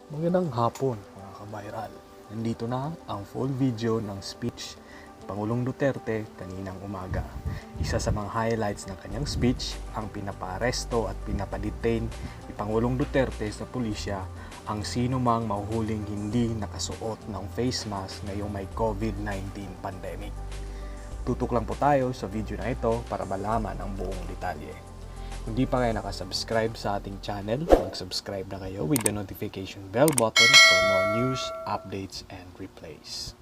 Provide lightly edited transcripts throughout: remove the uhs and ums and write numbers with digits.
Magandang hapon mga kabayral. Nandito na ang full video ng speech ni Pangulong Duterte kaninang umaga. Isa sa mga highlights ng kanyang speech, ang pinapaaresto at pinapadetain ni Pangulong Duterte sa pulisya ang sino mang mahuhuling hindi nakasuot ng face mask ngayong may COVID-19 pandemic. Tutok lang po tayo sa video na ito para malaman ang buong detalye. Kung di pa kayo nakasubscribe sa ating channel, mag-subscribe na kayo with the notification bell button for more news, updates, and replays.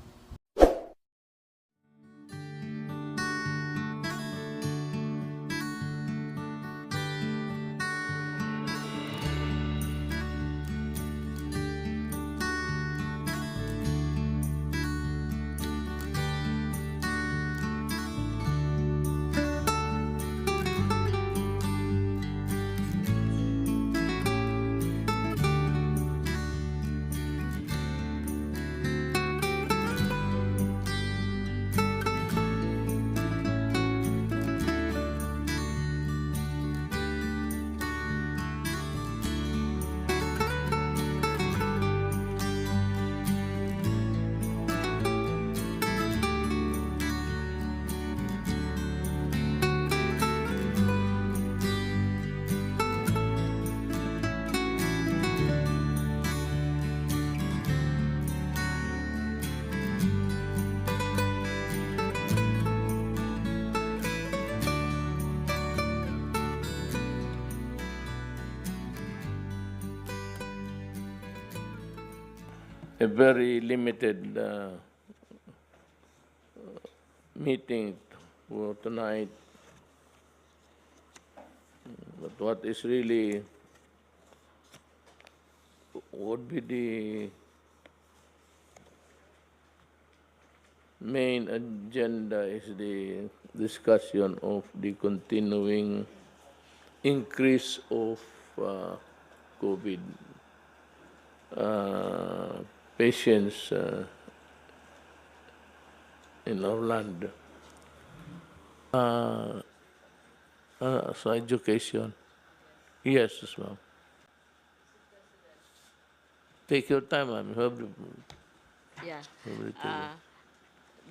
A very limited meeting for tonight. But what is really would be the main agenda is the discussion of the continuing increase of COVID patients in our land. So education. Yes, ma'am. Take your time, ma'am. Yeah. Everything.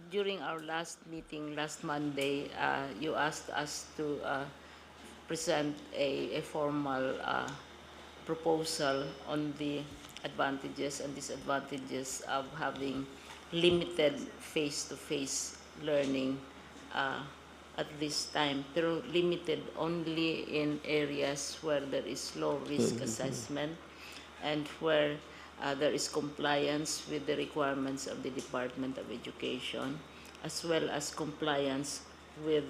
During our last meeting last Monday, you asked us to present a formal proposal on the advantages and disadvantages of having limited face-to-face learning at this time, pero limited only in areas where there is low-risk assessment and where there is compliance with the requirements of the Department of Education, as well as compliance with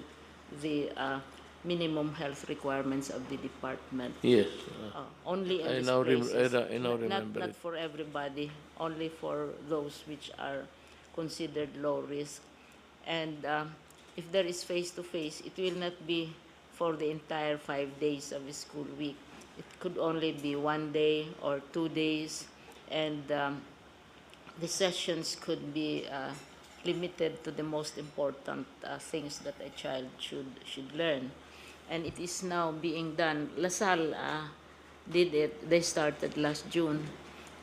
the minimum health requirements of the department. Yes. Only I in these now places. remember Not it. for everybody, only for those which are considered low risk. And if there is face-to-face, it will not be for the entire 5 days of the school week. It could only be 1 day or 2 days, and the sessions could be limited to the most important things that a child should learn. And it is now being done. LaSalle did it. They started last June.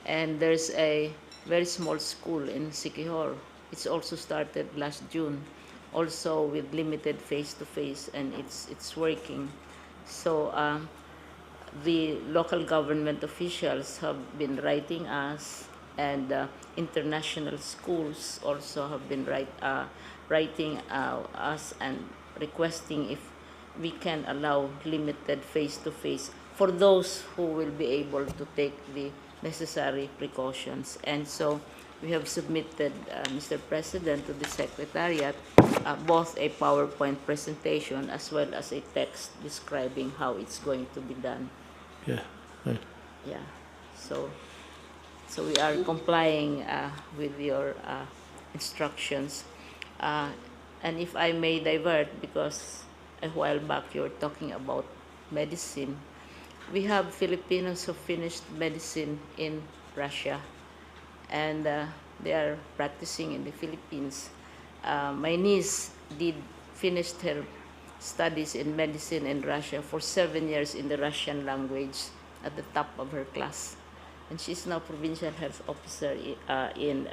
And there's a very small school in Siquijor. It's also started last June, also with limited face-to-face, and it's working. So the local government officials have been writing us, and international schools also have been writing us and requesting if we can allow limited face-to-face for those who will be able to take the necessary precautions. And so we have submitted, Mr. President, to the Secretariat both a PowerPoint presentation as well as a text describing how it's going to be done. Yeah. Yeah. So we are complying with your instructions. And if I may divert, because a while back you were talking about medicine, we have Filipinos who finished medicine in Russia, and they are practicing in the Philippines. My niece finished her studies in medicine in Russia for 7 years in the Russian language at the top of her class. and she's now provincial health officer in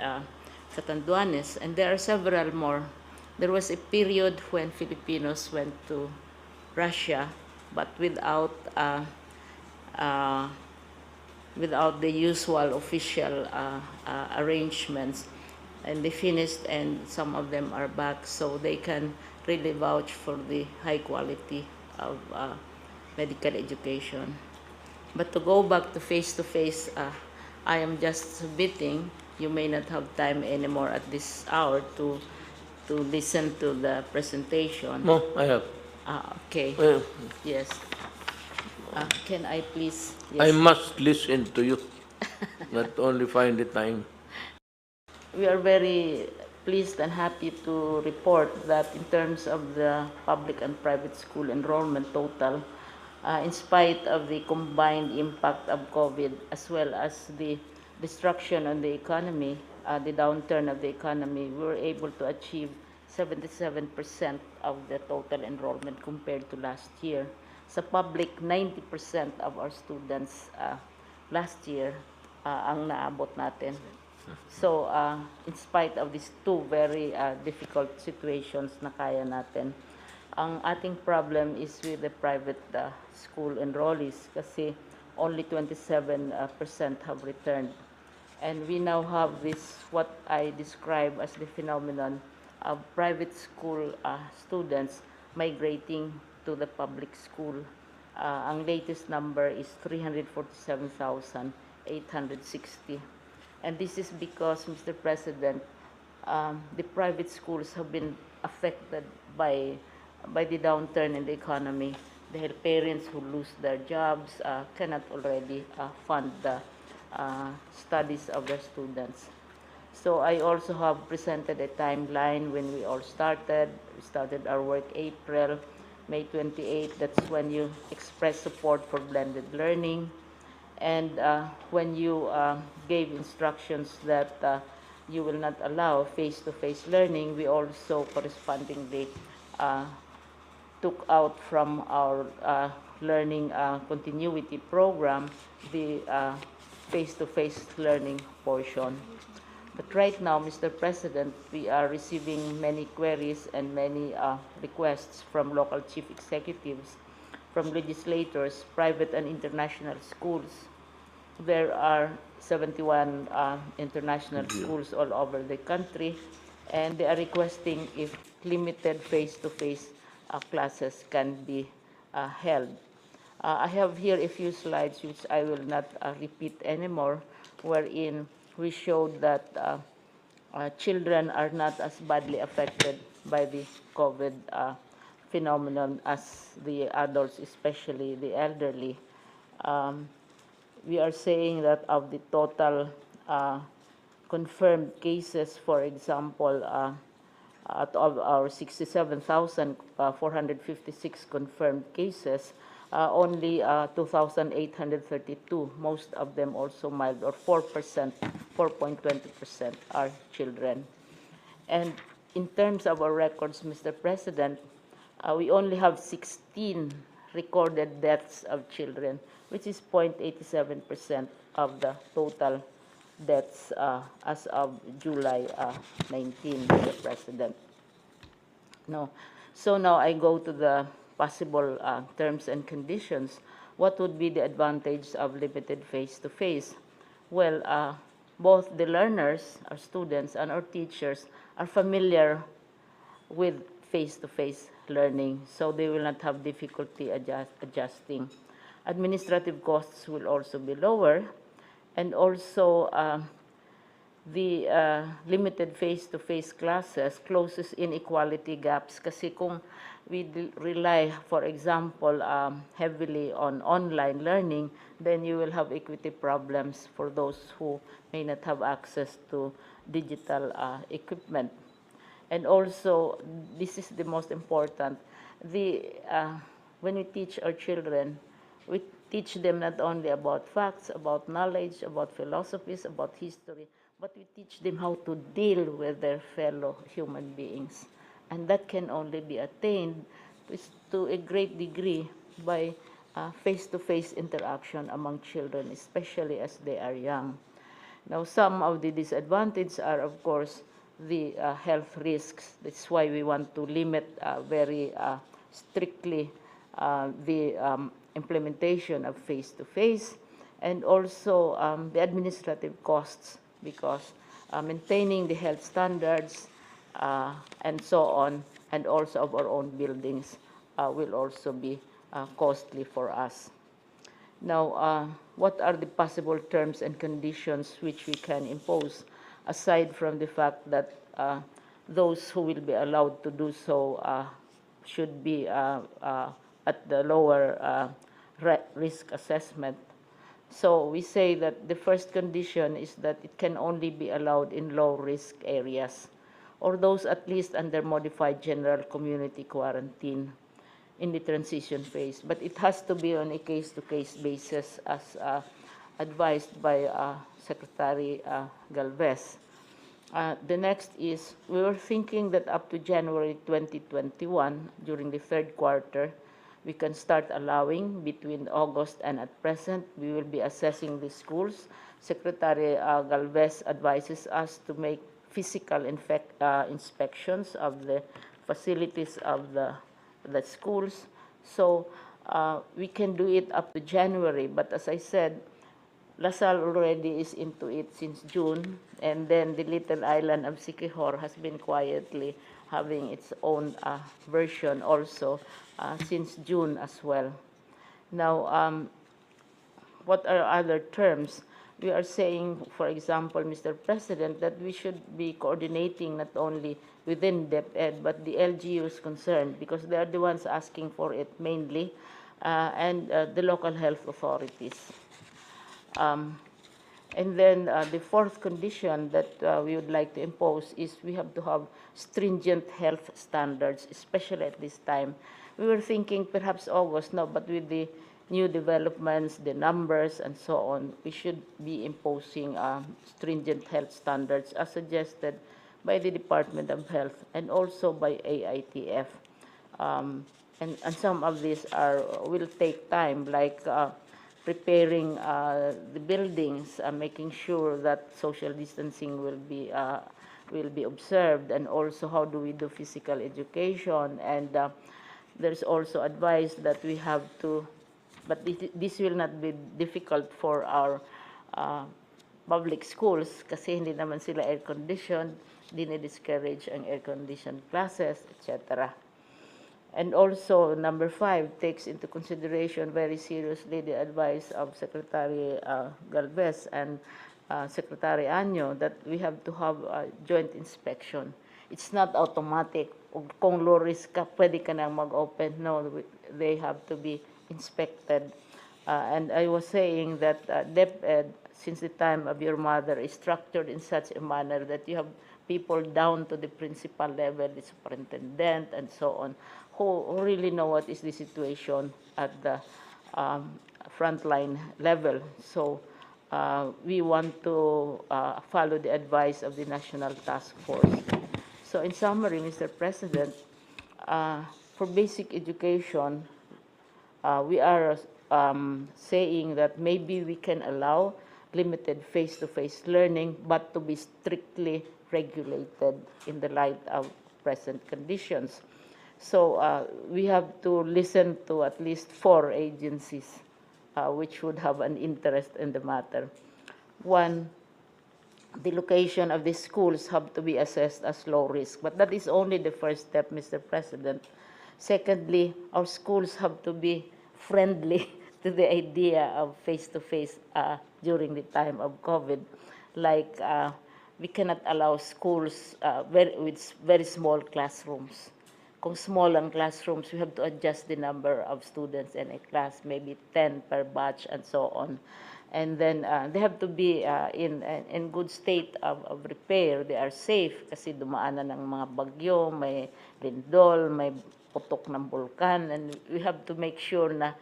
Catanduanes, and there are several more. There was a period when Filipinos went to Russia, but without the usual official arrangements, and they finished, and some of them are back, so they can really vouch for the high quality of medical education. But to go back to face-to-face, I am just submitting. You may not have time anymore at this hour to listen to the presentation. No, I have. Okay. Well, Yes. Can I please? I Yes. must listen to you, not only find the time. We are very pleased and happy to report that in terms of the public and private school enrollment total, in spite of the combined impact of COVID as well as the destruction on the economy, the downturn of the economy, we were able to achieve 77% of the total enrollment compared to last year. Sa public, 90% of our students last year ang naabot natin. So, in spite of these two very difficult situations na kaya natin, ang ating problem is with the private school enrollees kasi only 27% have returned. And we now have this, what I describe as the phenomenon of private school students migrating to the public school. Ang latest number is 347,860. And this is because, Mr. President, the private schools have been affected by the downturn in the economy. Dahil parents who lose their jobs cannot already fund the studies of their students. So I also have presented a timeline when we all started. We started our work April, May 28, that's when you express support for blended learning. And when you gave instructions that you will not allow face-to-face learning, we also correspondingly took out from our learning continuity program the face-to-face learning portion. But right now, Mr. President, we are receiving many queries and many requests from local chief executives, from legislators, private and international schools. There are 71 international schools all over the country, and they are requesting if limited face-to-face classes can be held. I have here a few slides which I will not repeat anymore, wherein we showed that children are not as badly affected by the COVID phenomenon as the adults, especially the elderly. We are saying that of the total confirmed cases, for example, out of our 67,456 confirmed cases, only 2,832, most of them also mild, or 4%, 4.20% are children. And in terms of our records, Mr. President, we only have 16 recorded deaths of children, which is 0.87% of the total deaths as of July 19, Mr. President. No. So now I go to the possible terms and conditions. What would be the advantage of limited face-to-face? Well, both the learners, our students, and our teachers are familiar with face-to-face learning, so they will not have difficulty adjusting. Administrative costs will also be lower, and also the limited face-to-face classes closes inequality gaps. Kasi kung we rely, for example, heavily on online learning, then you will have equity problems for those who may not have access to digital equipment. And also, this is the most important, when we teach our children, we teach them not only about facts, about knowledge, about philosophies, about history, but we teach them how to deal with their fellow human beings. And that can only be attained to a great degree by face-to-face interaction among children, especially as they are young. Now, some of the disadvantages are, of course, the health risks. That's why we want to limit very strictly the implementation of face-to-face, and also the administrative costs, because maintaining the health standards and so on, and also of our own buildings will also be costly for us. Now, what are the possible terms and conditions which we can impose, aside from the fact that those who will be allowed to do so should be at the lower risk assessment? So we say that the first condition is that it can only be allowed in low-risk areas, or those at least under modified general community quarantine in the transition phase. But it has to be on a case-to-case basis, as advised by Secretary Galvez. The next is, we were thinking that up to January 2021, during the third quarter, we can start allowing. Between August and at present, we will be assessing the schools. Secretary Galvez advises us to make physical inspections of the facilities of the schools. So we can do it up to January, but as I said, Lasal already is into it since June, and then the little island of Siquijor has been quietly having its own version also since June as well. Now, what are other terms? We are saying, for example, Mr. President, that we should be coordinating not only within DepEd, but the LGUs concerned, because they are the ones asking for it mainly, and the local health authorities. And then the fourth condition that we would like to impose is we have to have stringent health standards, especially at this time. We were thinking perhaps August, no, but with the new developments, the numbers, and so on, we should be imposing stringent health standards as suggested by the Department of Health and also by AITF. And some of these will take time, like preparing the buildings, making sure that social distancing will be observed, and also how do we do physical education. And there's also advice that we have to, but this will not be difficult for our public schools kasi hindi naman sila air-conditioned, dinidiscourage ang air-conditioned classes, etc. And also, number 5 takes into consideration very seriously the advice of Secretary Galvez and Secretary Anyo that we have to have a joint inspection. It's not automatic. Kung low risk ka, pwede ka nang mag-open. No, they have to be inspected. And I was saying that DepEd, since the time of your mother, is structured in such a manner that you have people down to the principal level, the superintendent, and so on, who really know what is the situation at the frontline level. So we want to follow the advice of the National Task Force. So in summary, Mr. President, for basic education, we are saying that maybe we can allow limited face-to-face learning, but to be strictly regulated in the light of present conditions. So we have to listen to at least 4 agencies which would have an interest in the matter. 1, the location of the schools have to be assessed as low risk, but that is only the first step, Mr. President. Secondly, our schools have to be friendly to the idea of face-to-face during the time of COVID. Like, we cannot allow schools with very small classrooms. Kung small ang classrooms, we have to adjust the number of students in a class, maybe 10 per batch and so on. And then they have to be in good state of repair. They are safe kasi dumaanan ng mga bagyo, may lindol, may putok ng bulkan, and we have to make sure na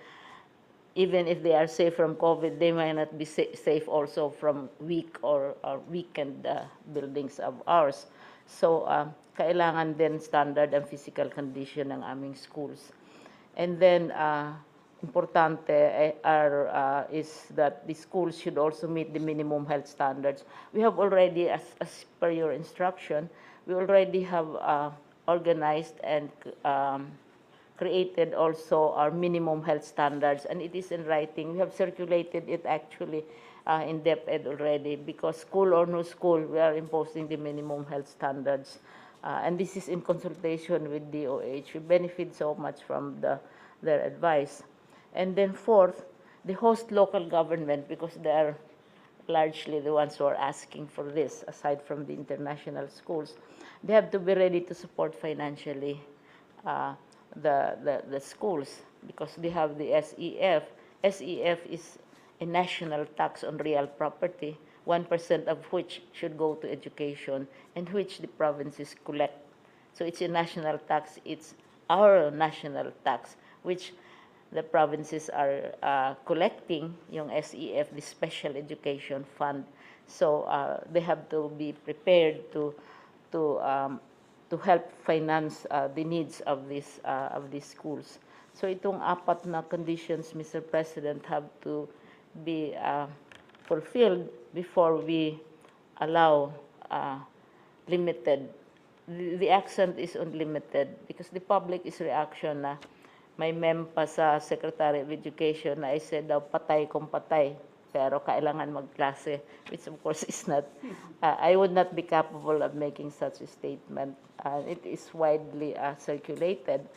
even if they are safe from COVID, they might not be safe also from weak or weakened buildings of ours. So kailangan din standard and physical condition ng aming schools. And then importante is that the schools should also meet the minimum health standards. We have already, as per your instruction, we already have organized and created also our minimum health standards, and it is in writing. We have circulated it actually in DepEd already, because school or no school, we are imposing the minimum health standards. And this is in consultation with DOH. We benefit so much from their advice. And then fourth, the host local government, because they are largely the ones who are asking for this, aside from the international schools, they have to be ready to support financially the schools, because they have the SEF. SEF is a national tax on real property, 1% of which should go to education, and which the provinces collect. So it's a national tax. It's our national tax, which the provinces are collecting, yung SEF, the Special Education Fund. So they have to be prepared to help finance the needs of these schools. So itong apat na conditions, Mr. President, have to be fulfilled before we allow limited. The accent is on limited, because the public is reaction na may mem pa sa Secretary of Education na I said daw patay kung patay, pero kailangan magklase, which of course is not, I would not be capable of making such a statement. It is widely circulated,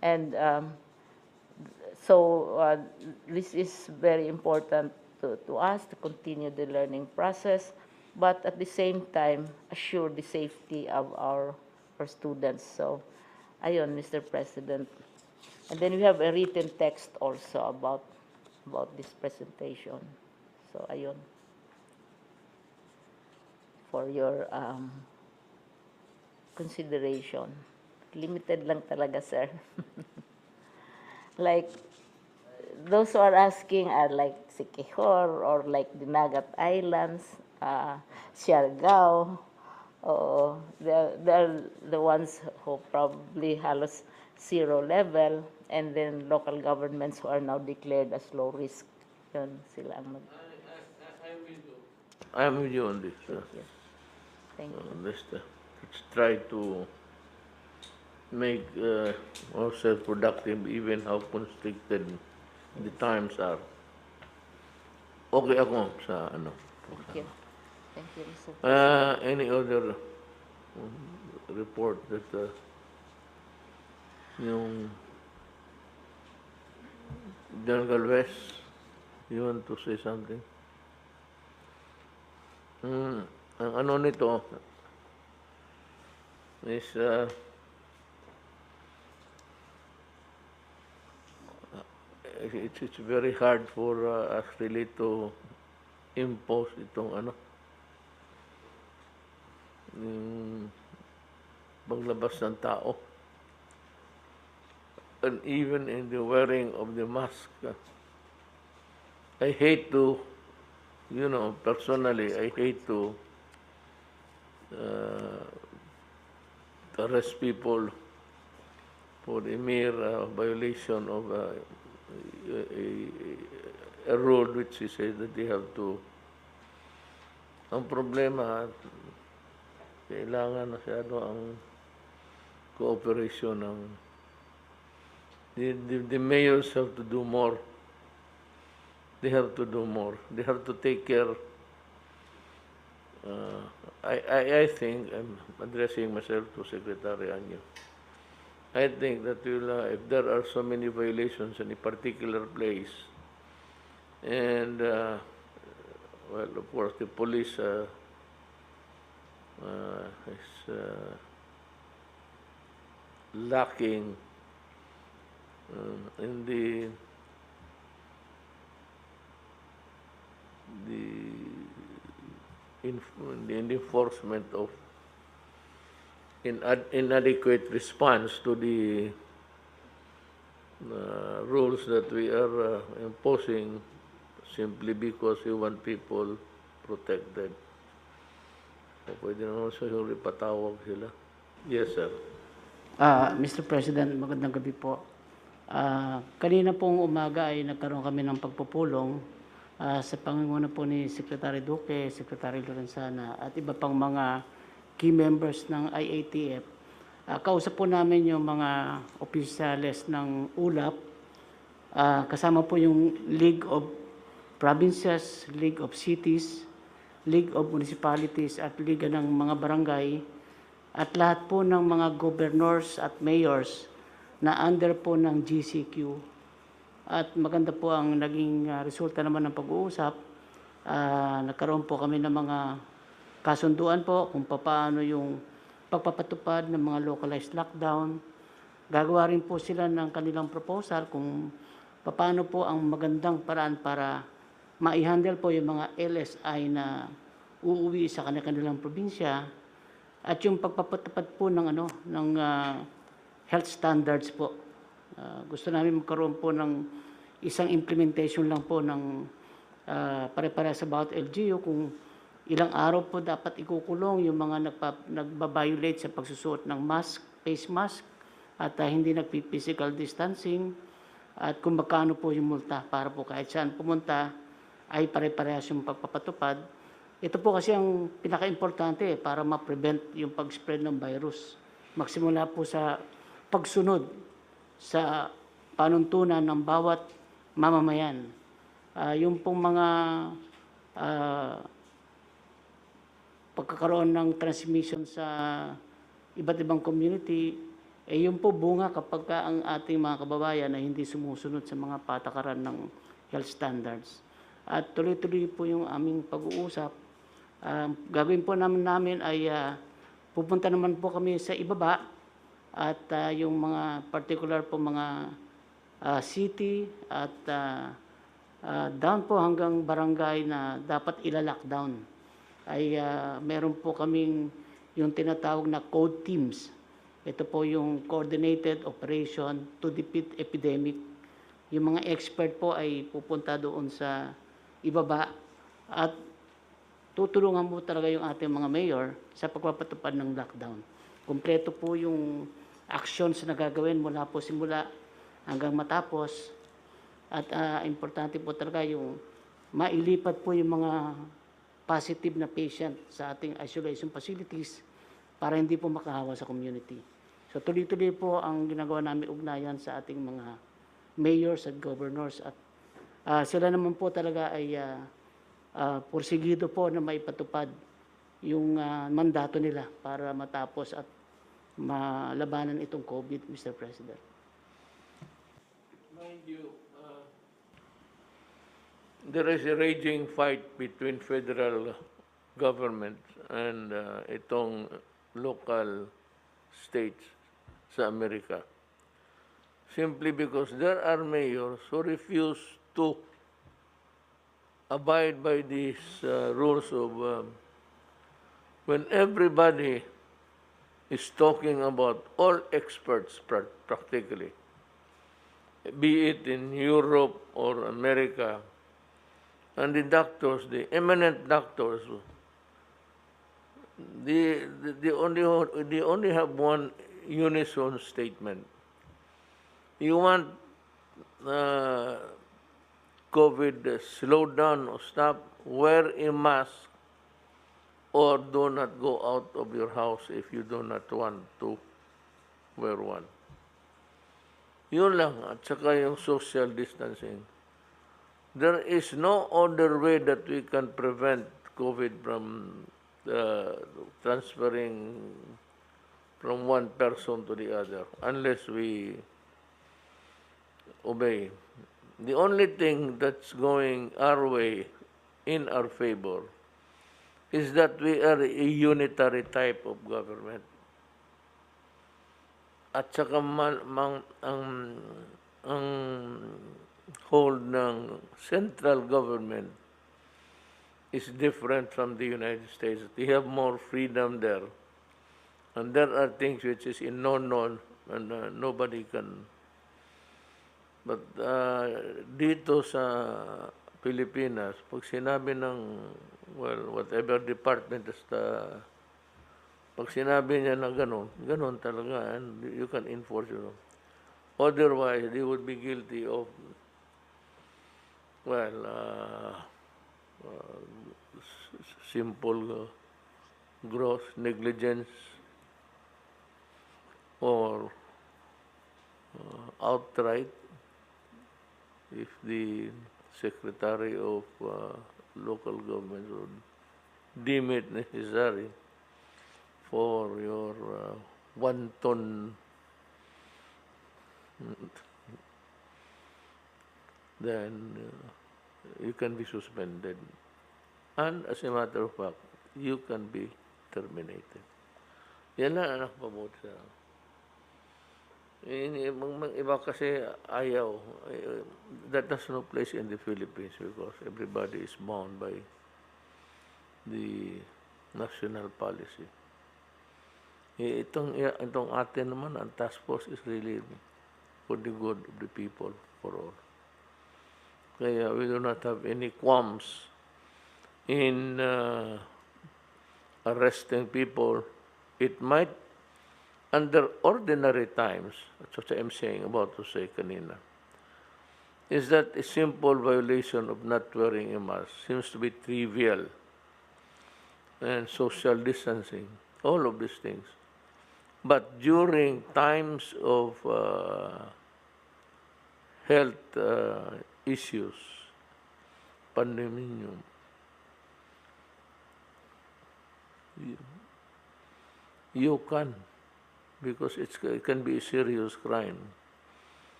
and so this is very important to us to continue the learning process, but at the same time assure the safety of our students. So ayon, Mr. President. And then we have a written text also about this presentation. So ayon, for your consideration. Limited lang talaga, sir. Like, those who are asking are like Siquijor or like the Nagat Islands, Siargao. They're the ones who probably halos zero level, and then local governments who are now declared as low risk. Yun, sila ang I'm with you on this. Thank you. Let's try to make ourselves productive, even how constricted the times are. Okay ako sa ano. Thank you. Thank you, Mr. President. Any other report that yung General Galvez, you want to say something? Ang ano nito is it's very hard for us really to impose itong ano, yung paglabas ng tao, and even in the wearing of the mask. I hate to, personally, I hate to arrest people for a mere violation of a rule which he says that they have to. Ang problema, kailangan masyado ang cooperation ng the mayors have to do more. They have to do more. They have to take care. I think, I'm addressing myself to Secretary Anyo, I think that if there are so many violations in a particular place, and, well, of course, the police is lacking in the enforcement of inadequate response to the rules that we are imposing simply because we want people protected. So, pwede naman siguro ipatawag sila. Yes, sir. Mr. President, magandang gabi po. Kanina pong umaga ay nagkaroon kami ng pagpupulong sa pangunguna po ni Secretary Duque, Secretary Lorenzana at iba pang mga key members ng IATF. Kausap po namin yung mga opisyales ng ULAP, kasama po yung League of Provinces, League of Cities, League of Municipalities at Liga ng mga Barangay at lahat po ng mga governors at mayors na under po ng GCQ. At maganda po ang naging resulta naman ng pag-uusap. Nagkaroon po kami ng mga kasunduan po kung paano yung pagpapatupad ng mga localized lockdown. Gagawa rin po sila ng kanilang proposal kung paano po ang magandang paraan para ma-handle po yung mga LSI na uuwi sa kanilang probinsya at yung pagpapatupad po ng health standards po. Gusto namin magkaroon po ng isang implementation lang po ng pare-pare sa bawat LGU kung ilang araw po dapat ikukulong yung mga nagbabiolate sa pagsusuot ng mask, face mask at hindi nagpi-physical distancing at kung magkano po yung multa para po kahit saan pumunta ay pare-parehas yung pagpapatupad. Ito po kasi ang pinaka-importante para ma-prevent yung pag-spread ng virus. Magsimula po sa pagsunod sa panuntunan ng bawat mamamayan. Yung pong mga pagkakaroon ng transmission sa iba't ibang community, yun po bunga kapag ang ating mga kababayan ay hindi sumusunod sa mga patakaran ng health standards. At tuloy-tuloy po yung aming pag-uusap. Gagawin po namin ay pupunta naman po kami sa ibaba at yung mga particular po mga city at down po hanggang barangay na dapat ila-lockdown ay meron po kaming yung tinatawag na code teams. Ito po yung coordinated operation to defeat epidemic. Yung mga expert po ay pupunta doon sa ibaba at tutulungan po talaga yung ating mga mayor sa pagpapatupad ng lockdown. Kumpleto po yung actions na gagawin mula po simula hanggang matapos. At importante po talaga yung mailipat po yung mga positive na patient sa ating isolation facilities para hindi po makahawa sa community. So tuloy-tuloy po ang ginagawa namin ugnayan sa ating mga mayors at governors at sila naman po talaga ay porsigido po na maipatupad yung mandato nila para matapos at malabanan itong COVID, Mr. President. Mind you, there is a raging fight between federal government and itong local states sa Amerika. Simply because there are mayors who refuse to abide by these rules of when everybody is talking about all experts practically, be it in Europe or America, and the doctors, the eminent doctors, they only have one unison statement. You want COVID slowed down or stop, wear a mask or do not go out of your house if you do not want to wear one. Yun lang, at saka yung social distancing. There is no other way that we can prevent COVID from transferring from one person to the other unless we obey. The only thing that's going our way in our favor is that we are a unitary type of government. At saka ang hold ng central government is different from the United States. They have more freedom there. And there are things which is unknown and nobody can. But dito sa Pilipinas, pag sinabi ng, well, whatever department is pag sinabi niya na ganun talaga, and you can enforce it. Otherwise, they would be guilty of, well, simple gross negligence or outright, if the Secretary of Local Government would deem it necessary for your wanton, then you can be suspended. And as a matter of fact, you can be terminated. Yan na ang nakapabot sa... Iba kasi ayaw. That has no place in the Philippines because everybody is bound by the national policy. Itong atin naman, ang task force is really for the good of the people, for all. Kaya we do not have any qualms in arresting people. It might, under ordinary times, that's what I'm saying, about to say kanina, is that a simple violation of not wearing a mask seems to be trivial, and social distancing, all of these things. But during times of health issues, pandemonium, you can, because it can be a serious crime.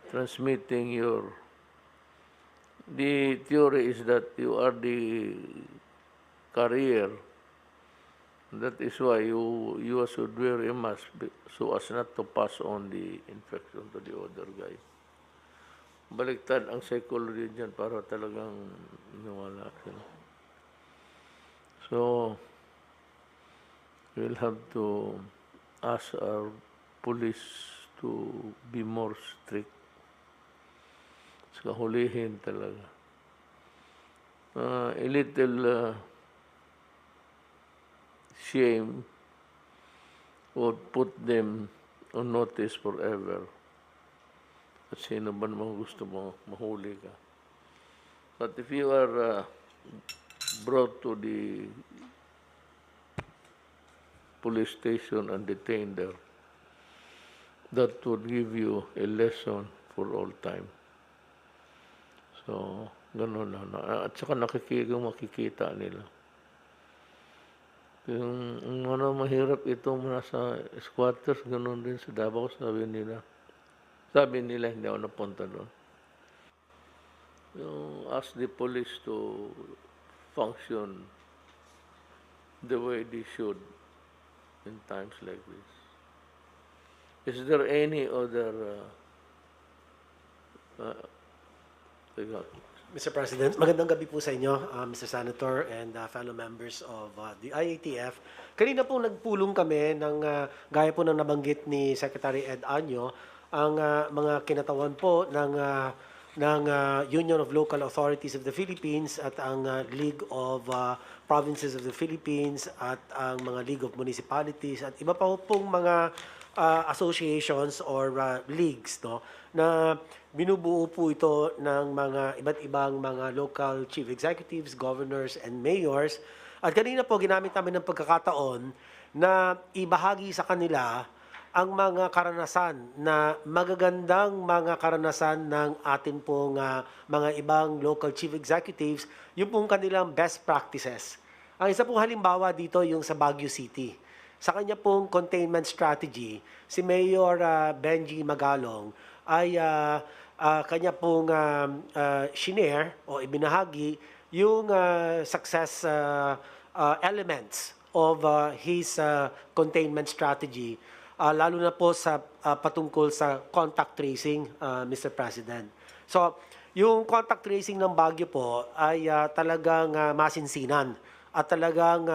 Transmitting your... The theory is that you are the carrier. That is why you should wear a mask so as not to pass on the infection to the other guy. Baliktad ang psychology dyan para talagang nawala sila. So, we'll have to ask our police to be more strict. Sa hulihin talaga. A little shame would put them on notice forever. At sino ba naman gusto mo mahuli ka? But if you are brought to the police station and detained there, that would give you a lesson for all time. So, gano'n na. At saka makikita nila. Yung mahirap itong nasa squatters, gano'n din sa Davao, sabi nila. Sabi nila, hindi ako napunta doon. Ask the police to function the way they should in times like this. Is there any other... Mr. President, magandang gabi po sa inyo, Mr. Senator and fellow members of the IATF. Kanina po nagpulong kami ng gaya po ng nabanggit ni Secretary Ed Año, ang mga kinatawan po ng Union of Local Authorities of the Philippines at ang League of Provinces of the Philippines at ang mga League of Municipalities at iba pa pong mga associations or leagues, no, na binubuo po ito ng mga iba't ibang mga local chief executives, governors, and mayors. At kanina po ginamit namin ng pagkakataon na ibahagi sa kanila ang mga karanasan na magagandang mga karanasan ng atin pong mga ibang local chief executives, yung pong kanilang best practices. Ang isa pong halimbawa dito yung sa Baguio City. Sa kanya pong containment strategy, si Mayor Benji Magalong ay kanya pong shinare o ibinahagi yung success elements of his containment strategy, lalo na po sa patungkol sa contact tracing, Mr. President. So, yung contact tracing ng Baguio po ay talagang masinsinan at talagang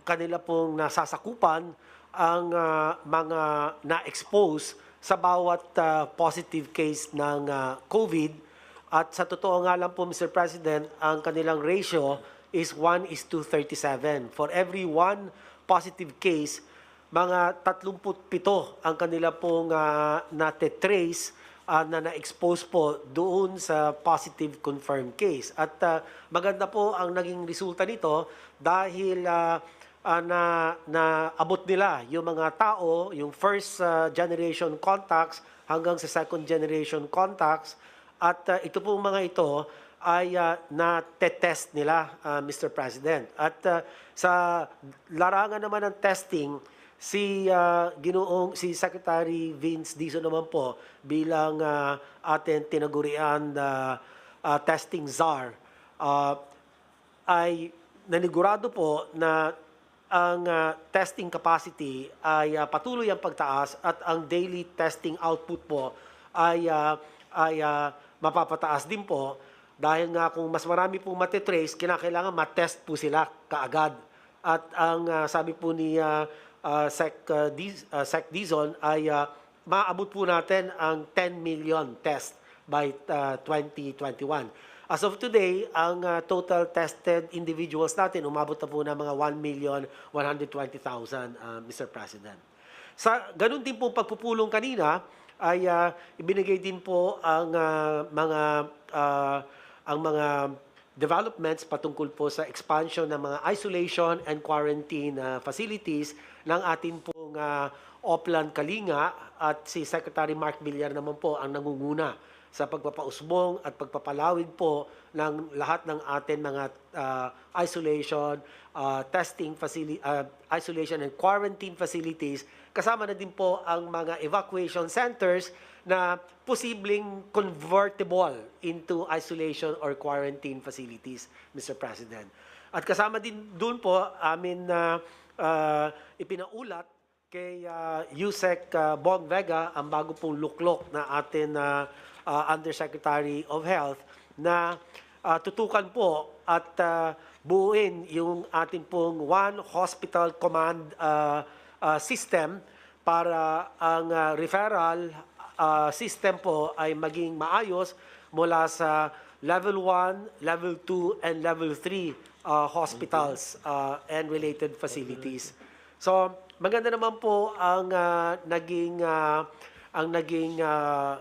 kanila pong nasasakupan ang mga na-expose sa bawat positive case ng COVID. At sa totoo nga lang po, Mr. President, ang kanilang ratio is 1:37. For every one positive case, mga 37 ang kanila pong nate-trace na na-expose po doon sa positive confirmed case. At maganda po ang naging resulta nito dahil abot nila yung mga tao, yung first generation contacts hanggang sa second generation contacts. At ito pong mga ito ay na-test nila, Mr. President. At sa larangan naman ng testing, si Secretary Vince Dizon naman po bilang ating tinagurian testing czar ay nanigurado po na ang testing capacity ay patuloy ang pagtaas at ang daily testing output po ay mapapataas din po dahil nga kung mas marami pong matitrace, kinakailangan matest po sila kaagad. At ang sabi po ni Sec Dizon ay maabot po natin ang 10 million test by 2021. As of today, ang total tested individuals natin umabot na po ng mga 1,120,000, Mr. President. Sa ganun din po pagpupulong kanina ay ibinigay din po ang mga developments patungkol po sa expansion ng mga isolation and quarantine facilities ng atin pong Oplan Kalinga at si Secretary Mark Villar naman po ang nangunguna sa pagpapausbong at pagpapalawig po ng lahat ng atin mga isolation, isolation and quarantine facilities. Kasama na din po ang mga evacuation centers na posibleng convertible into isolation or quarantine facilities, Mr. President. At kasama din doon po amin na ipinaulat kay Yusek Bong Vega ang bago pong luklok na atin Undersecretary of Health na tutukan po at buuin yung atin pong One Hospital Command system para ang referral system po ay maging maayos mula sa level 1, level 2, and level 3 hospitals and related facilities. So, maganda naman po ang naging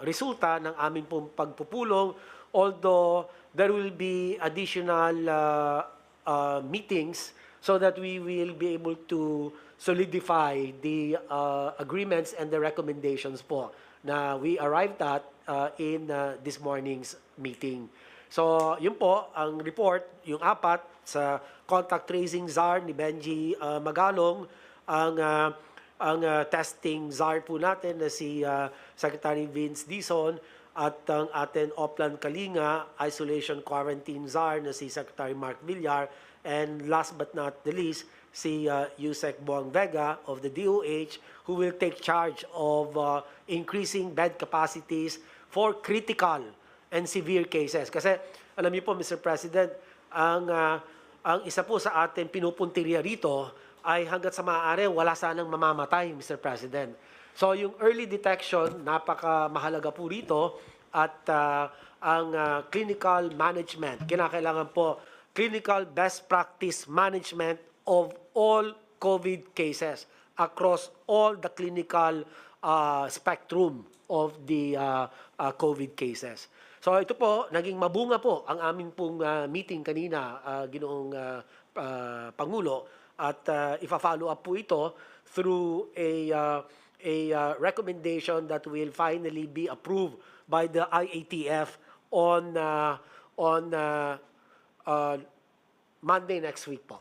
resulta ng aming pong pagpupulong, although there will be additional meetings so that we will be able to solidify the agreements and the recommendations po na we arrived at in this morning's meeting. So, yun po ang report, yung 4 sa contact tracing czar ni Benji Magalong, ang testing czar po natin na si Secretary Vince Dizon at ang ating Oplan Kalinga isolation quarantine czar na si Secretary Mark Villar, and last but not the least si Yusek Bong Vega of the DOH, who will take charge of increasing bed capacities for critical and severe cases. Kasi alam niyo po, Mr. President, ang isa po sa ating pinupuntirya rito ay hanggat sa maaari, wala sanang mamamatay, Mr. President. So yung early detection, napakamahalaga po rito at ang clinical management, kinakailangan po clinical best practice management of all COVID cases across all the clinical spectrum of the COVID cases. So ito po, naging mabunga po ang aming pong meeting kanina, Ginoong Pangulo, at ifa-follow up po ito through a recommendation that will finally be approved by the IATF on Monday next week po.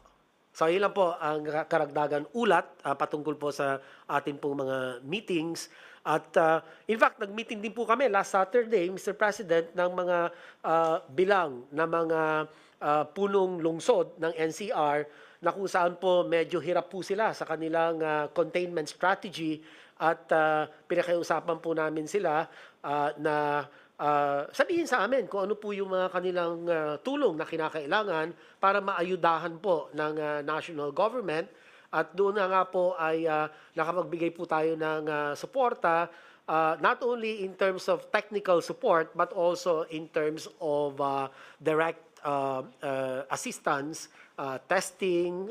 So yun lang po ang karagdagan ulat patungkol po sa ating pong mga meetings. At in fact, nag-meeting din po kami last Saturday, Mr. President, ng mga bilang na mga punong lungsod ng NCR na kung saan po medyo hirap po sila sa kanilang containment strategy, at pinakiusapan po namin sila na sabihin sa amin kung ano po yung mga kanilang tulong na kinakailangan para maayudahan po ng national government. At doon na nga po ay nakapagbigay po tayo ng suporta, not only in terms of technical support but also in terms of direct assistance, testing,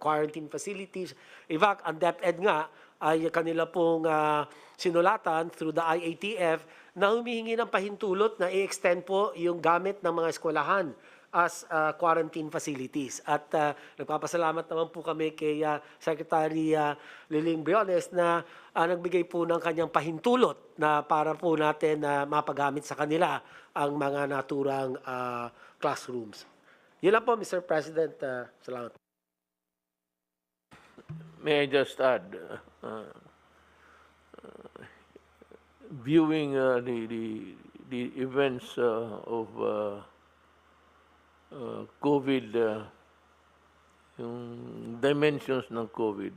quarantine facilities. In fact, ang DepEd nga ay kanila pong sinulatan through the IATF na humihingi ng pahintulot na i-extend po yung gamit ng mga eskwelahan as quarantine facilities. At nagpapasalamat naman po kami kay Secretary Liling Briones na nagbigay po ng kanyang pahintulot na para po natin mapagamit sa kanila ang mga naturang classrooms. Yun lang po, Mr. President. Salamat. May I just add, viewing the events of COVID, yung dimensions ng COVID,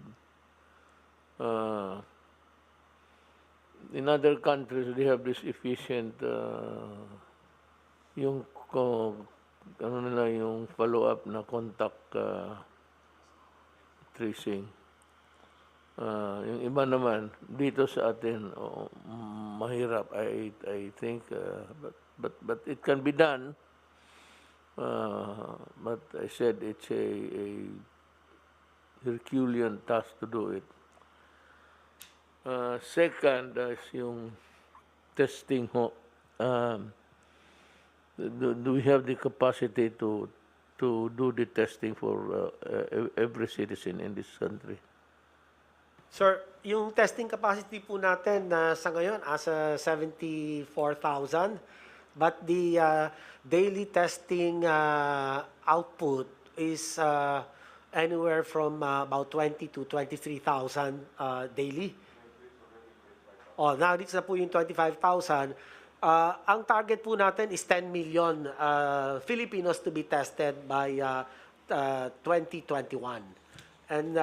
in other countries they have this efficient yung ano nila yung follow-up na contact tracing. Yung iba naman dito sa atin mahirap, I think, but it can be done. But I said it's a Herculean task to do it. Second is yung testing ho. Do we have the capacity to do the testing for every citizen in this country? Sir, yung testing capacity po natin sa ngayon asa 74,000, but the daily testing output is anywhere from about 20 to 23,000 daily. Oh, na-reach na po yung 25,000. Ang target po natin is 10 million Filipinos to be tested by 2021. And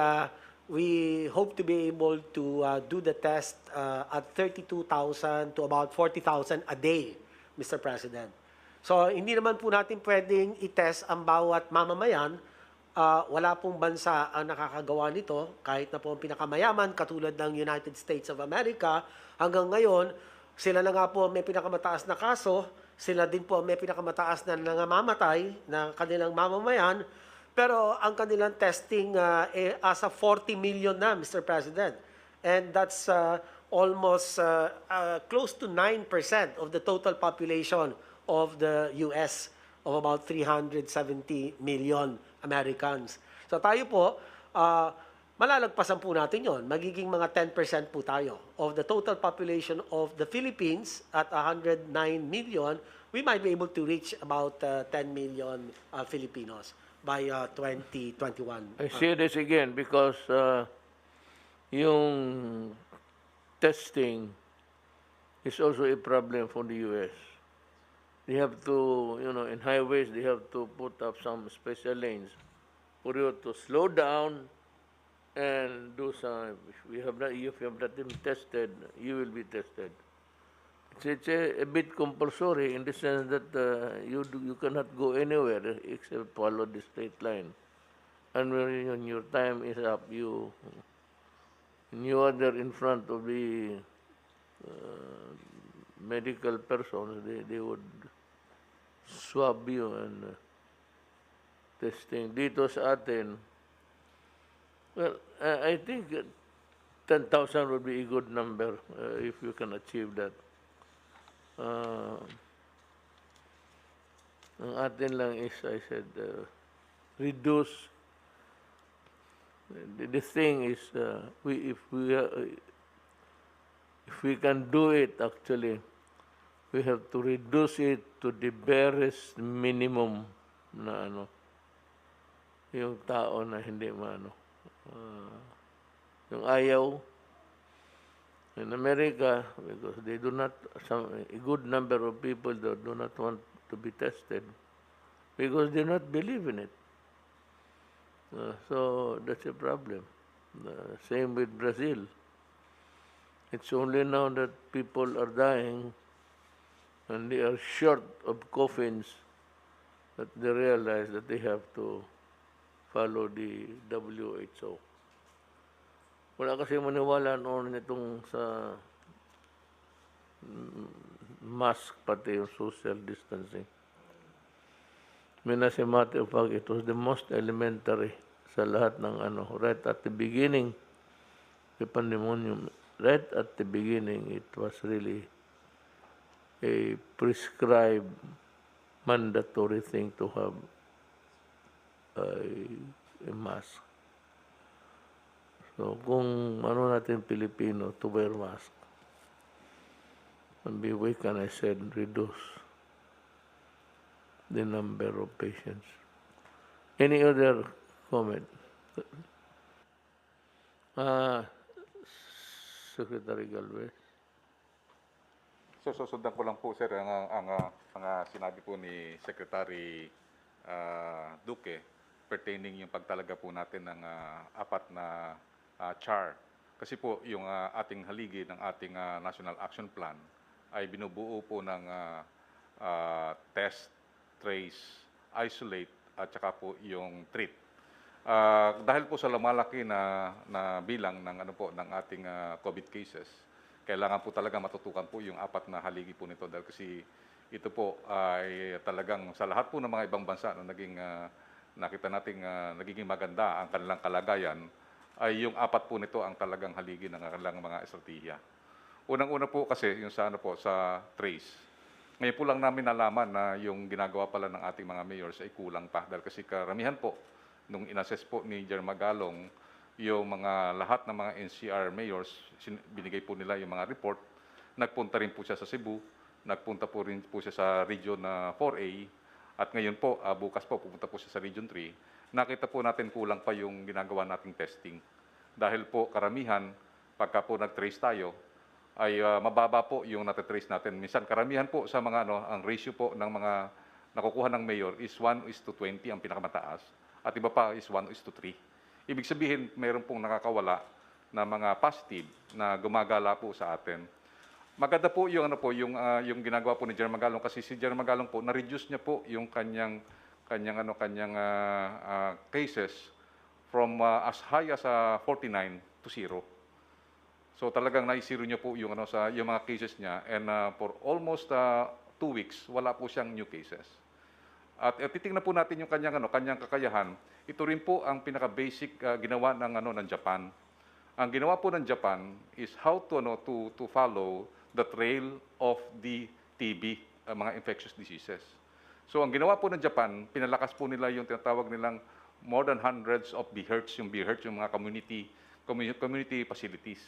we hope to be able to do the test at 32,000 to about 40,000 a day, Mr. President. So, hindi naman po natin pwedeng i-test ang bawat mamamayan. Wala pong bansa ang nakakagawa nito, kahit na po ang pinakamayaman, katulad ng United States of America. Hanggang ngayon, sila na nga po may pinakamataas na kaso, sila din po may pinakamataas na nangangamatay na kanilang mamamayan, pero ang kanilang testing asa 40 million na, Mr. President. And that's almost close to 9% of the total population of the US, of about 370 million Americans. So tayo po, malalagpasan po natin yon. Magiging mga 10% po tayo of the total population of the Philippines at 109 million. We might be able to reach about 10 million Filipinos by 2021. I say this again because yung testing is also a problem for the US. They have to, in highways, they have to put up some special lanes for you to slow down and do some. If you have not been tested, you will be tested. It's a bit compulsory in the sense that you cannot go anywhere except follow the straight line. And when your time is up, you are there in front of the medical persons. They would swab you and testing. Dito sa atin, well, I think 10,000 would be a good number if you can achieve that. Ang atin lang is, I said, reduce. The thing is, if we can do it, actually, we have to reduce it to the barest minimum na yung tao na hindi yung ayaw in America, because they do not, a good number of people do not want to be tested because they do not believe in it. So that's a problem. Same with Brazil. It's only now that people are dying and they are short of coffins that they realize that they have to follow the WHO. Wala kasi maniwala noon itong sa mask, pati yung social distancing. As a matter of fact, it was the most elementary sa lahat ng right at the beginning the pandemonium, right at the beginning, it was really a prescribed, mandatory thing to have a mask. So, kung ano natin Pilipino, to wear mask, maybe we can, I said, reduce the number of patients. Any other comment? Secretary Galvez. So, susundan ko lang po, sir, ang sinabi po ni Secretary Duque pertaining yung pagtalaga po natin ng apat na char. Kasi po, yung ating haligi ng ating National Action Plan ay binubuo po ng test, trace, isolate, at saka po yung treat. Dahil po sa lumalaki na bilang ng ng ating COVID cases, kailangan po talaga matutukan po yung apat na haligi po nito dahil kasi ito po ay talagang sa lahat po ng mga ibang bansa na naging nakita nating nagiging maganda ang kanilang kalagayan ay yung apat po nito ang talagang haligi ng kanilang mga estratehiya. Unang-una po kasi yung sa sa trace. Ngayon po lang namin nalaman na yung ginagawa pala ng ating mga mayors ay kulang pa dahil kasi karamihan po nung inassess po ni Jer Magalong yung mga lahat ng mga NCR mayors, binigay po nila yung mga report, nagpunta rin po siya sa Cebu, nagpunta po rin po siya sa Region 4A, at ngayon po, bukas po, pupunta po siya sa Region 3. Nakita po natin kulang pa yung ginagawa nating testing. Dahil po karamihan, pagka po nag-trace tayo, ay mababa po yung natitrace natin. Minsan karamihan po sa mga ang ratio po ng mga nakukuha ng mayor is 1:20 ang pinakamataas. At iba pa is 1:3. Ibig sabihin, mayroon pong nakakawala na mga positive na gumagala po sa atin. Maganda po yung yung ginagawa po ni Jer Magalong kasi si Jer Magalong po na-reduce niya po yung kanyang cases from as high as 49 to 0. So talagang naisiro niya po yung yung mga cases niya and for almost 2 weeks wala po siyang new cases. At titingnan po natin yung kanyang kakayahan. Ito rin po ang pinaka-basic ginawa ng Japan. Ang ginawa po ng Japan is how to follow the trail of the TB, mga infectious diseases. So ang ginawa po ng Japan, pinalakas po nila yung tinatawag nilang more than hundreds of BHERTs, yung mga community facilities.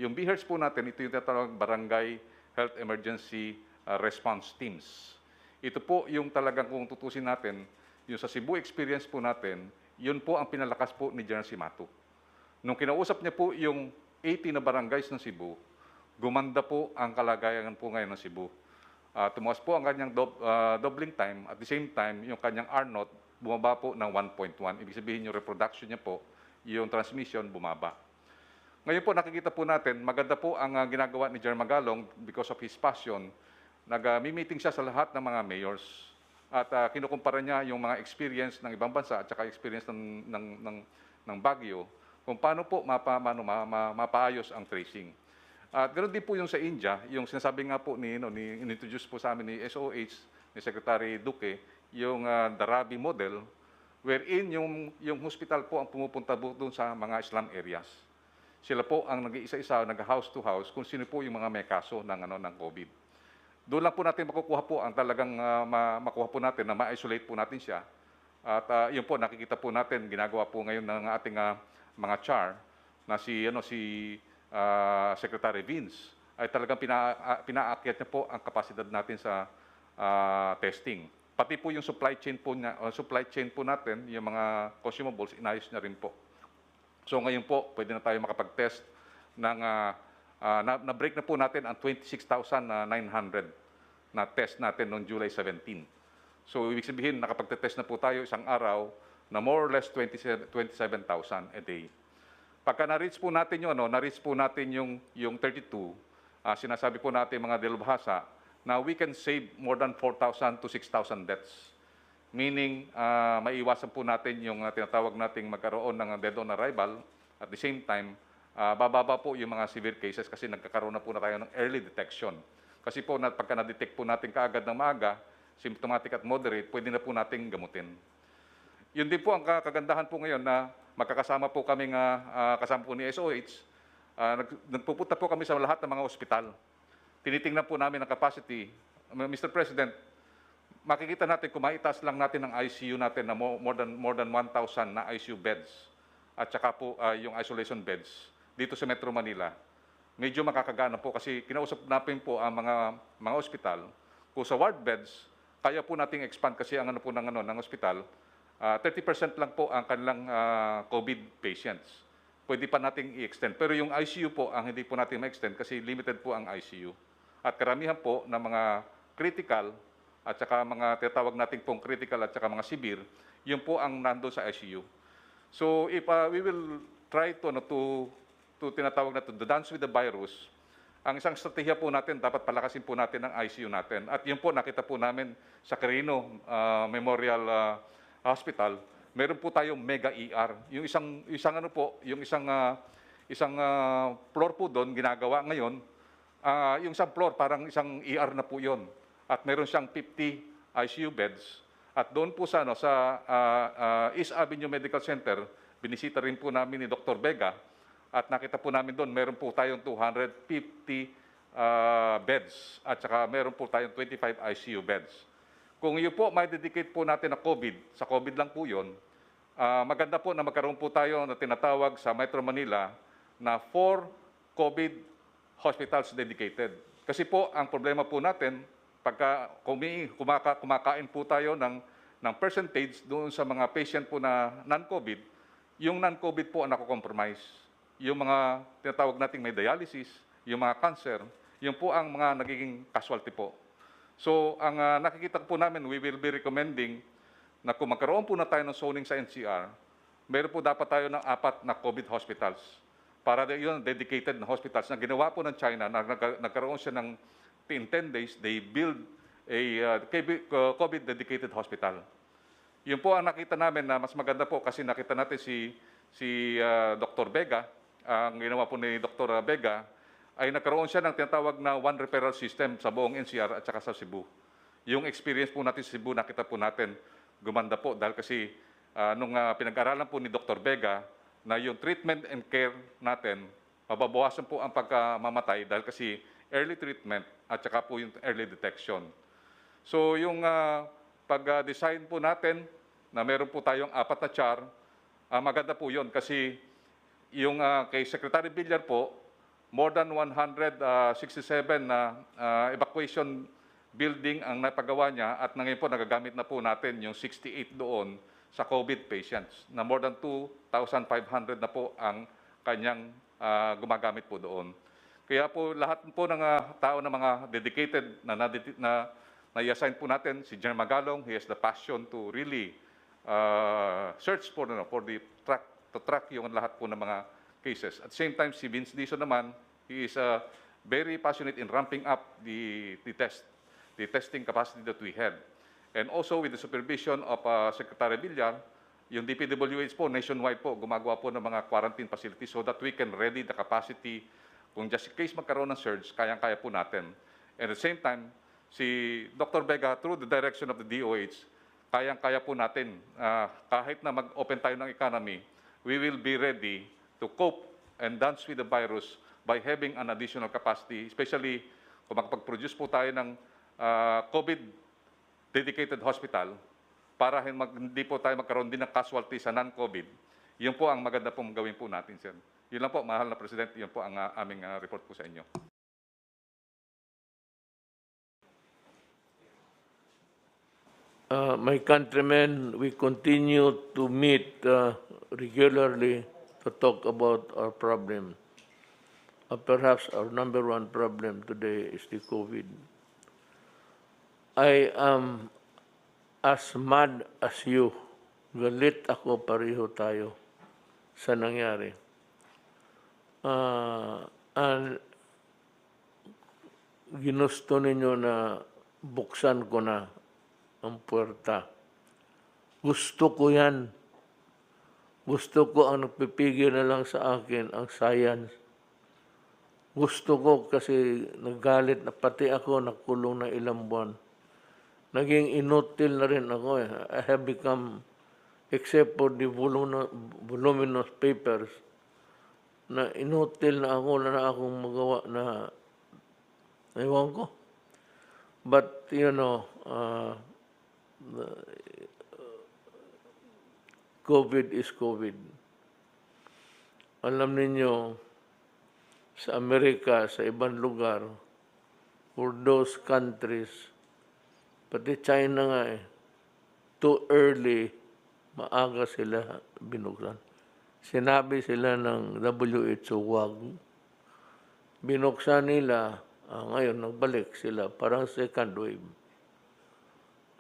Yung BHERTs po natin, ito yung tinatawag Barangay Health Emergency Response Teams. Ito po yung talagang kung tutusin natin, yung sa Cebu experience po natin, yun po ang pinalakas po ni General Simato. Nung kinausap niya po yung 80 na barangays ng Cebu, gumanda po ang kalagayan po ngayon ng Cebu. Tumaas po ang kanyang doubling time, at the same time, yung kanyang R0 bumaba po ng 1.1. Ibig sabihin yung reproduction niya po, yung transmission bumaba. Ngayon po nakikita po natin, maganda po ang ginagawa ni Jer Magalong because of his passion. Nag-meeting siya sa lahat ng mga mayors at kinukumpara niya yung mga experience ng ibang bansa at saka experience ng Baguio kung paano po mapaayos ang tracing. At ganoon din po yung sa India, yung sinasabi nga po in-introduce po sa amin ni SOH, ni Secretary Duque, yung the RAFFY model, wherein yung hospital po ang pumupunta doon sa mga slum areas. Sila po ang nag-iisa-isa, nag-house to house, kung sino po yung mga may kaso ng COVID. Doon lang po natin makukuha po ang talagang makuha po natin na ma-isolate po natin siya. At yun po, nakikita po natin, ginagawa po ngayon ng ating mga char na si Secretary Vince ay talagang pinaakyat niya po ang kapasidad natin sa testing. Pati po yung supply chain po natin, yung mga consumables, inayos niya rin po. So ngayon po, pwede na tayo makapag-test ng na-break na po natin ang 26,900 na test natin noong July 17. So ibig sabihin, nakapag-test na po tayo isang araw na more or less 27,000 a day. Pagka na-reach po natin yung 32, sinasabi po natin mga dalubhasa na we can save more than 4,000 to 6,000 deaths. Meaning, maiwasan po natin yung tinatawag nating magkaroon ng dead on arrival. At the same time, bababa po yung mga severe cases kasi nagkakaroon na po na tayo ng early detection. Kasi po, pagka na-detect po natin kaagad ng maaga, symptomatic at moderate, pwede na po nating gamutin. Yun din po ang kagandahan po ngayon na magkakasama po kami kasama po ni SOH Nagpupunta po kami sa lahat ng mga ospital. Tinitingnan po namin ang capacity. Mr. President, makikita natin kung maitaas lang natin ang ICU natin na more than 1,000 na ICU beds at saka po yung isolation beds dito sa Metro Manila. Medyo makakagana po kasi kinausap natin po ang mga ospital. Kung sa ward beds, kaya po nating expand kasi ang po ng ospital, 30% lang po ang kanilang COVID patients. Pwede pa nating i-extend. Pero yung ICU po, ang hindi po natin ma-extend kasi limited po ang ICU. At karamihan po ng mga critical at saka mga tinatawag natin pong critical at saka mga severe, yun po ang nando sa ICU. So if we will try to tinatawag na to dance with the virus, ang isang strategiya po natin, dapat palakasin po natin ang ICU natin. At yun po, nakita po namin sa Quirino Memorial Hospital, meron po tayong mega ER. Yung isang floor po doon ginagawa ngayon, yung isang floor parang isang ER na po 'yon. At meron siyang 50 ICU beds. At doon po sa East Avenue Medical Center, binisita rin po namin ni Dr. Vega at nakita po namin doon meron po tayong 250 beds at saka meron po tayong 25 ICU beds. Kung yun po, may dedicate po natin na COVID, sa COVID lang po yun, maganda po na magkaroon po tayo na tinatawag sa Metro Manila na 4 COVID hospitals dedicated. Kasi po, ang problema po natin, pagka kumakain po tayo ng percentage doon sa mga patient po na non-COVID, yung non-COVID po ang nako-compromise. Yung mga tinatawag nating may dialysis, yung mga cancer, yun po ang mga nagiging casualty po. So, ang nakikita po namin, we will be recommending na kung magkaroon po na tayo ng zoning sa NCR, meron po dapat tayo ng 4 na COVID hospitals. Para yun, dedicated na hospitals na ginawa po ng China, nagkaroon siya ng in 10 days, they build a COVID-dedicated hospital. Yun po ang nakita namin na mas maganda po kasi nakita natin si Dr. Vega, ang ginawa po ni Dr. Vega, ay nagkaroon siya ng tinatawag na one referral system sa buong NCR at saka sa Cebu. Yung experience po natin sa Cebu, nakita po natin, gumanda po dahil kasi nung pinag-aralan po ni Dr. Vega na yung treatment and care natin, mababawasan po ang pagkamamatay dahil kasi early treatment at saka po yung early detection. So yung pag-design po natin na meron po tayong 4 na char, maganda po yun kasi yung kay Secretary Villar po, more than 167 na evacuation building ang napagawa niya at ngayon po nagagamit na po natin yung 68 doon sa COVID patients na more than 2,500 na po ang kanyang gumagamit po doon. Kaya po lahat po ng tao na mga dedicated na i-assign po natin, si General Magalong, he has the passion to really search for the track yung lahat po ng mga cases. At the same time, si Vince Dizon naman, he is very passionate in ramping up the testing capacity that we had. And also with the supervision of Secretary Villar, yung DPWH po, nationwide po, gumagawa po ng mga quarantine facilities so that we can ready the capacity. Kung just in case magkaroon ng surge, kayang-kaya po natin. And at the same time, si Dr. Vega, through the direction of the DOH, kayang-kaya po natin, kahit na mag-open tayo ng economy, we will be ready to cope and dance with the virus by having an additional capacity, especially kung makapag-produce po tayo ng COVID-dedicated hospital para hindi po tayo magkaroon din ng casualty sa non-COVID. Yun po ang maganda pong gawin po natin, sir. Yun lang po, mahal na President, yun po ang aming report po sa inyo. My countrymen, we continue to meet regularly to talk about our problem. Perhaps our number one problem today is the COVID. I am as mad as you. Galit ako, pareho tayo sa nangyari. And ginusto ninyo na buksan ko na ang puwerta. Gusto ko yan. Gusto ko ang nagpipigil na lang sa akin, ang science. Gusto ko kasi nagalit na pati ako nakulong na ilang buwan. Naging inutil na rin ako eh. I have become, except for the voluminous papers na inutil na ako na akong magawa na ewan ko. But, COVID is COVID. Alam ninyo, sa Amerika, sa ibang lugar, for those countries, pati China nga too early, maaga sila binuksan. Sinabi sila ng WHO, wag. Binuksan nila, ngayon nagbalik sila, parang second wave.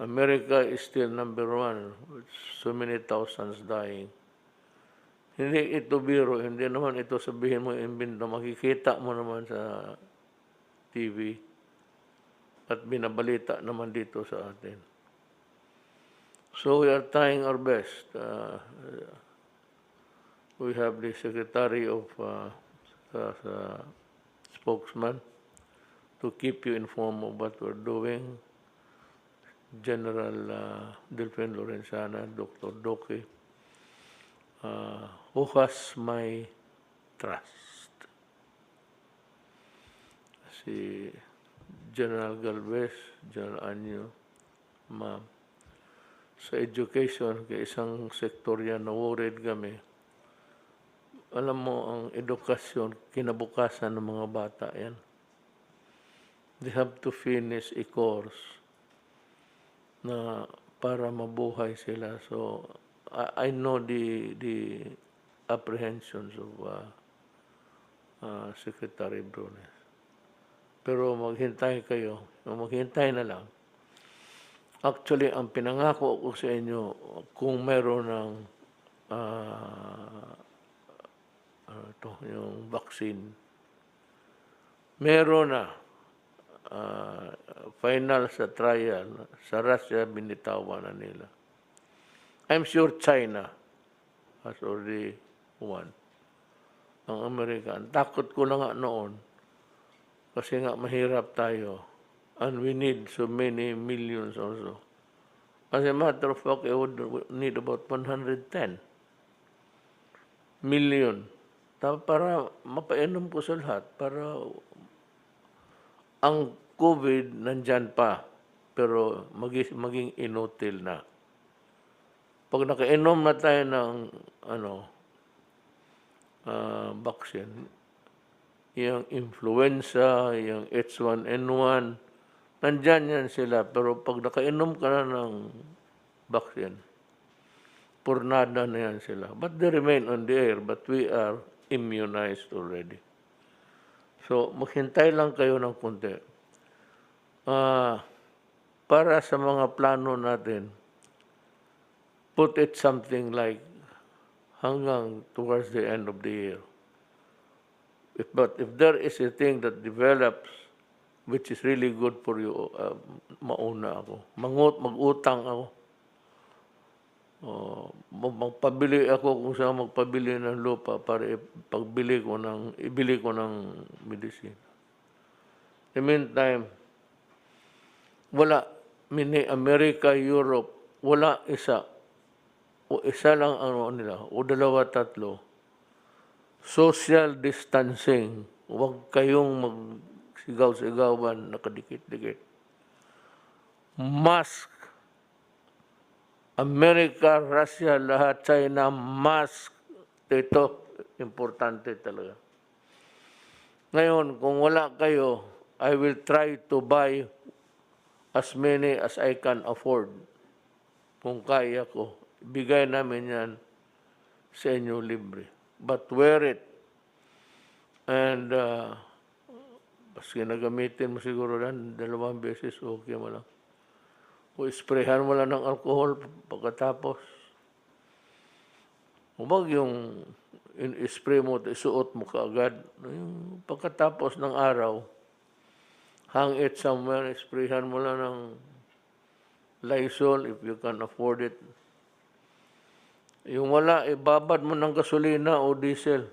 America is still number one, with so many thousands dying. Hindi ito biro, hindi naman ito sabihin mo imbento, makikita mo naman sa TV at binabalita naman dito sa atin. So we are trying our best. We have the Secretary of spokesman to keep you informed of what we're doing. General Delfin Lorenzana, Dr. Doke, who has my trust. Si General Galvez, General Anyo, ma'am. Sa education, kay isang sektor yan, na-worried kami. Alam mo, ang edukasyon, kinabukasan ng mga bata yan. They have to finish a course na para mabuhay sila. So, I know the apprehensions of Secretary Brunes. Pero maghintay kayo, maghintay na lang. Actually, ang pinangako ko sa inyo, kung meron ng yung vaccine, meron na final sa trial, sa Russia, binitawan na nila. I'm sure China has already won. Ang American, takot ko na nga noon, kasi nga mahirap tayo, and we need so many millions also. As a matter of fact, I would need about 110 million para mapainom ko sa lahat, para ang COVID nandyan pa, pero maging inutil na. Pag nakainom na tayo ng vaccine, yung influenza, yung H1N1, nandyan yan sila. Pero pag nakainom ka na ng vaccine, purnada na yan sila. But they remain on the air, but we are immunized already. So, maghintay lang kayo ng konti. Para sa mga plano natin, put it something like hanggang towards the end of the year. But if there is a thing that develops which is really good for you, mauna ako. Mag-utang ako. Magpabili ako kung saan magpabili ng lupa para ibili ko ng medicine. In the meantime, wala. America, Europe, wala isa. O isa lang nila, o dalawa, tatlo. Social distancing. Huwag kayong magsigaw-sigawan, nakadikit-dikit. Mask. America, Russia, lahat, China, mask. Ito, importante talaga. Ngayon, kung wala kayo, I will try to buy as many as I can afford. Kung kaya ko, bigay namin yan sa inyo libre. But wear it. And, baski nagamitin mo siguro yan, 2 beses, okay mo lang. O sprayhan mo lang ng alcohol pagkatapos. Huwag yung in-spray mo, isuot mo kaagad. Yung pagkatapos ng araw, hang it somewhere, sprayhan mo lang ng Lysol if you can afford it. Yung wala, ibabad mo ng gasolina o diesel.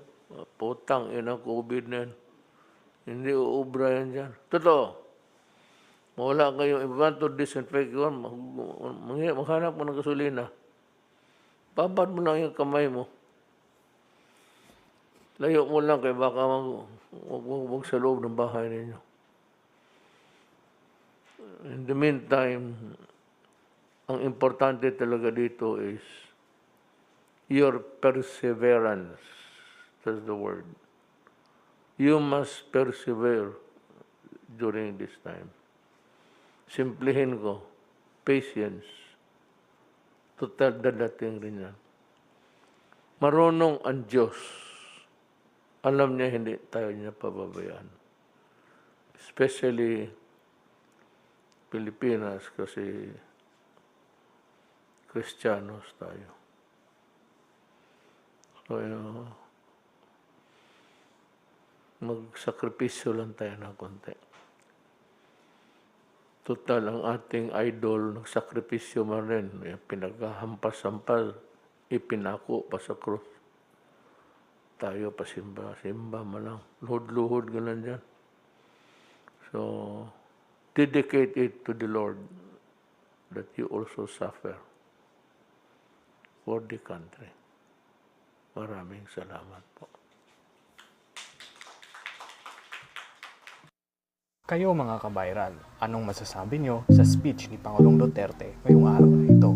Putang, ang COVID na yan. Hindi uubra yan dyan. Totoo. Wala kayo, if you want to disinfect yun, maghanap mo ng gasolina. Babad mo lang yung kamay mo. Layo mo lang kay baka wag sa loob ng bahay ninyo. In the meantime, ang importante talaga dito is your perseverance. That's the word. You must persevere during this time. Simplihin ko, patience. Total dadating rin yan. Marunong ang Diyos. Alam niya hindi tayo niya pababayaan. Especially Pilipinas kasi Kristiyanos tayo. So, magsakripisyo lang tayo ng konti. Total, ang ating idol, nagsakripisyo man rin. Pinaghampas-hampas, ipinako pa sa krus. Tayo pasimba man lang. Luhod-luhod ganun dyan. So, dedicate it to the Lord that you also suffer for the country. Maraming salamat po. Kayo mga kabayral, anong masasabi nyo sa speech ni Pangulong Duterte ngayong araw na ito?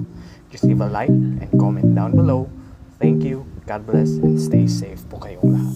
Just leave a like and comment down below. Thank you, God bless, and stay safe po kayong lahat.